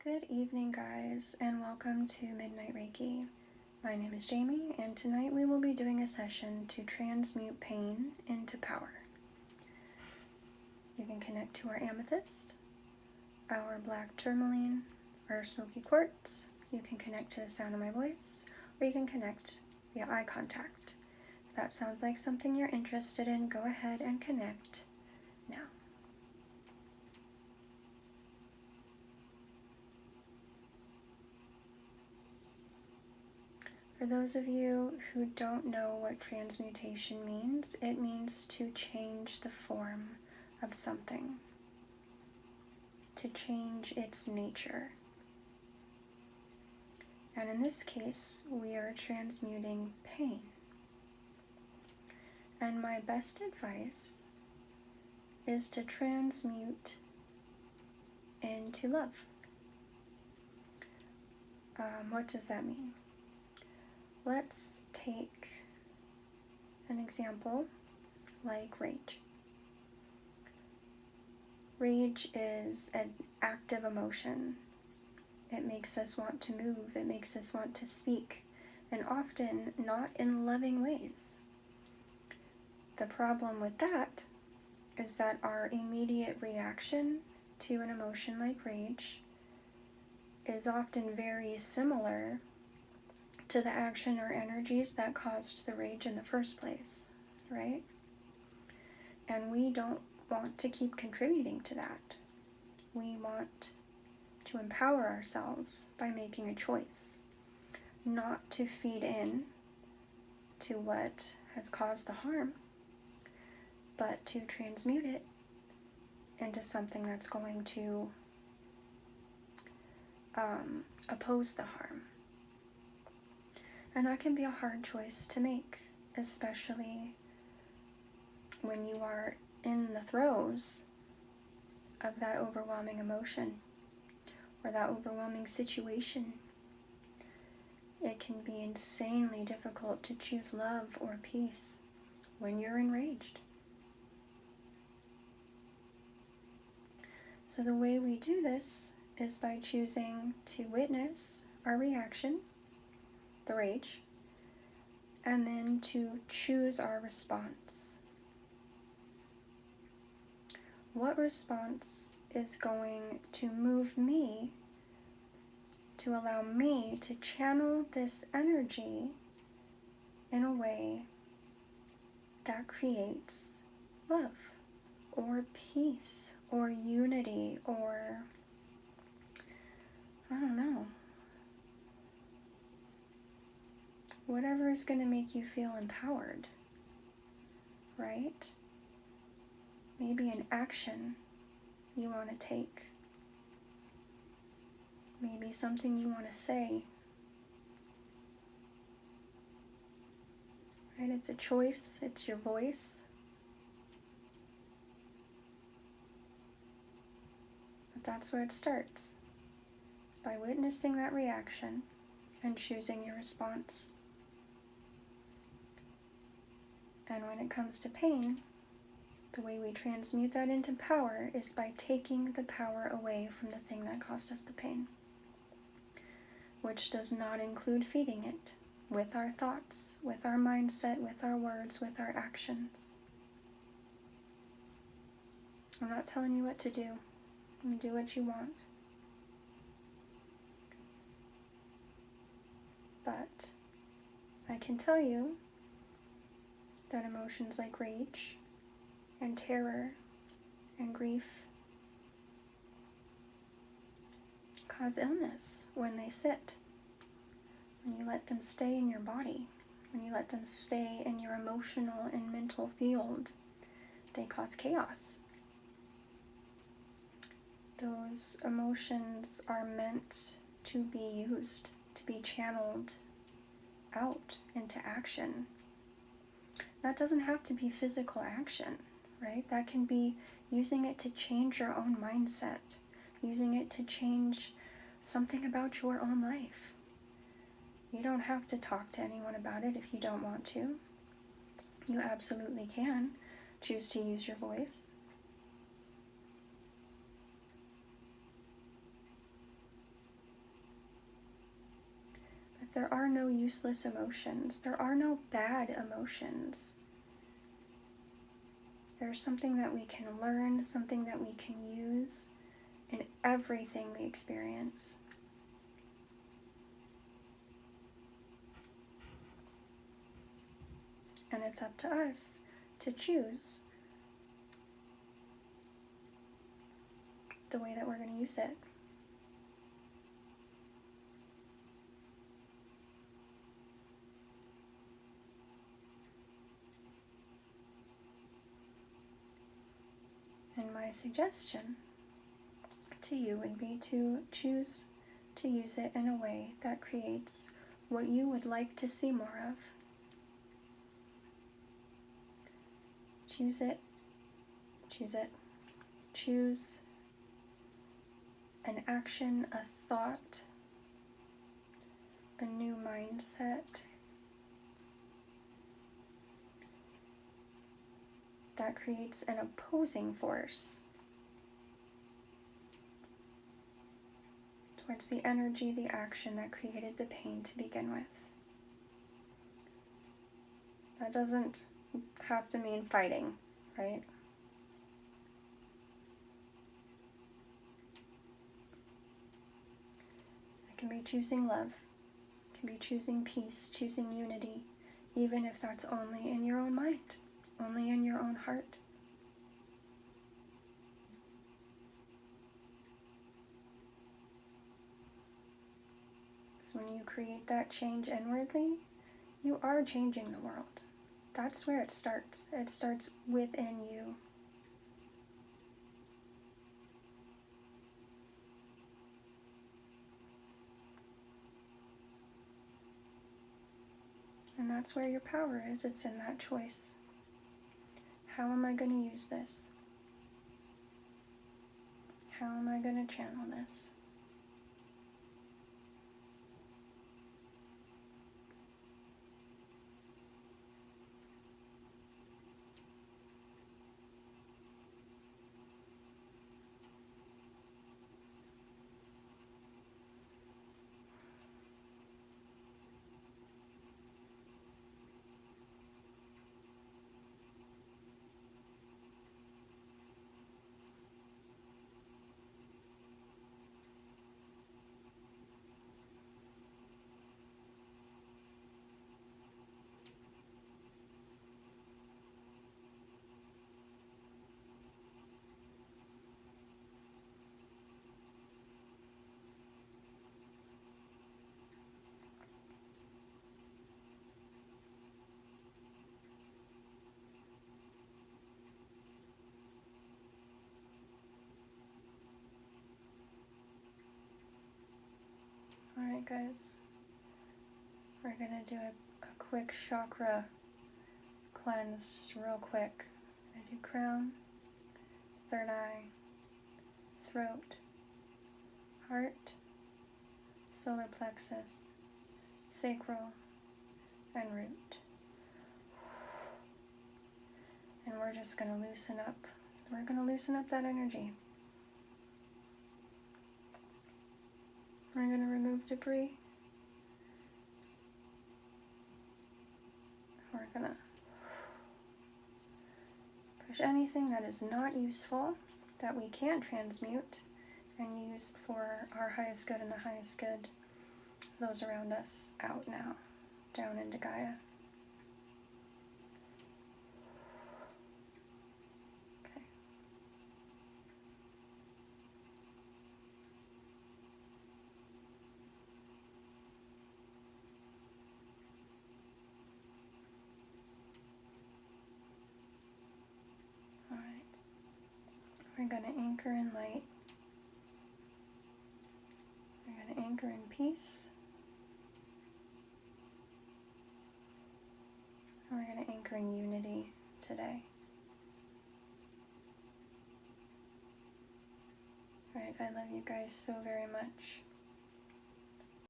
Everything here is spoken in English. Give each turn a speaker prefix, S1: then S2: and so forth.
S1: Good evening, guys, and welcome to Midnight Reiki. My name is Jamie, and tonight we will be doing a session to transmute pain into power. You can connect to our amethyst, our black tourmaline, our smoky quartz. You can connect to the sound of my voice, or you can connect via eye contact. If that sounds like something you're interested in, go ahead and connect now. For those of you who don't know what transmutation means, it means to change the form of something, to change its nature. And in this case, we are transmuting pain. And my best advice is to transmute into love. What does that mean? Let's take an example like rage. Rage is an active emotion. It makes us want to move, it makes us want to speak, and often not in loving ways. The problem with that is that our immediate reaction to an emotion like rage is often very similar to the action or energies that caused the rage in the first place, right? And we don't want to keep contributing to that. We want to empower ourselves by making a choice, not to feed in to what has caused the harm, but to transmute it into something that's going to oppose the harm. And that can be a hard choice to make, especially when you are in the throes of that overwhelming emotion or that overwhelming situation. It can be insanely difficult to choose love or peace when you're enraged. So the way we do this is by choosing to witness our reaction, the rage, and then to choose our response. What response is going to move me to allow me to channel this energy in a way that creates love or peace or unity or, I don't know, whatever is going to make you feel empowered, right? Maybe an action you want to take. Maybe something you want to say. Right? It's a choice, it's your voice. But that's where it starts. It's by witnessing that reaction and choosing your response. And when it comes to pain, the way we transmute that into power is by taking the power away from the thing that caused us the pain, which does not include feeding it with our thoughts, with our mindset, with our words, with our actions. I'm not telling you what to do. You do what you want. But I can tell you that emotions like rage and terror and grief cause illness when they sit, when you let them stay in your body, when you let them stay in your emotional and mental field. They cause chaos. Those emotions are meant to be used, to be channeled out into action. That doesn't have to be physical action, right? That can be using it to change your own mindset, using it to change something about your own life. You don't have to talk to anyone about it if you don't want to. You absolutely can choose to use your voice. There are no useless emotions. There are no bad emotions. There's something that we can learn, something that we can use in everything we experience. And it's up to us to choose the way that we're going to use it. And my suggestion to you would be to choose to use it in a way that creates what you would like to see more of. Choose it. Choose it. Choose an action, a thought, a new mindset that creates an opposing force towards the energy, the action that created the pain to begin with. That doesn't have to mean fighting, right? It can be choosing love. It can be choosing peace, choosing unity, even if that's only in your own mind, only in your own heart. So when you create that change inwardly, you are changing the world. That's where it starts. It starts within you. And that's where your power is. It's in that choice. How am I going to use this? How am I going to channel this? Alright guys, we're going to do a quick chakra cleanse, just real quick. I do crown, third eye, throat, heart, solar plexus, sacral, and root. And we're just going to loosen up. We're going to loosen up that energy. We're going to remove debris. We're going to push anything that is not useful, that we can't transmute and use for our highest good and the highest good, those around us, out now, down into Gaia. Okay. Alright. We're going to anchor in light. We're going to anchor in peace. And we're going to anchor in unity today. Alright, I love you guys so very much.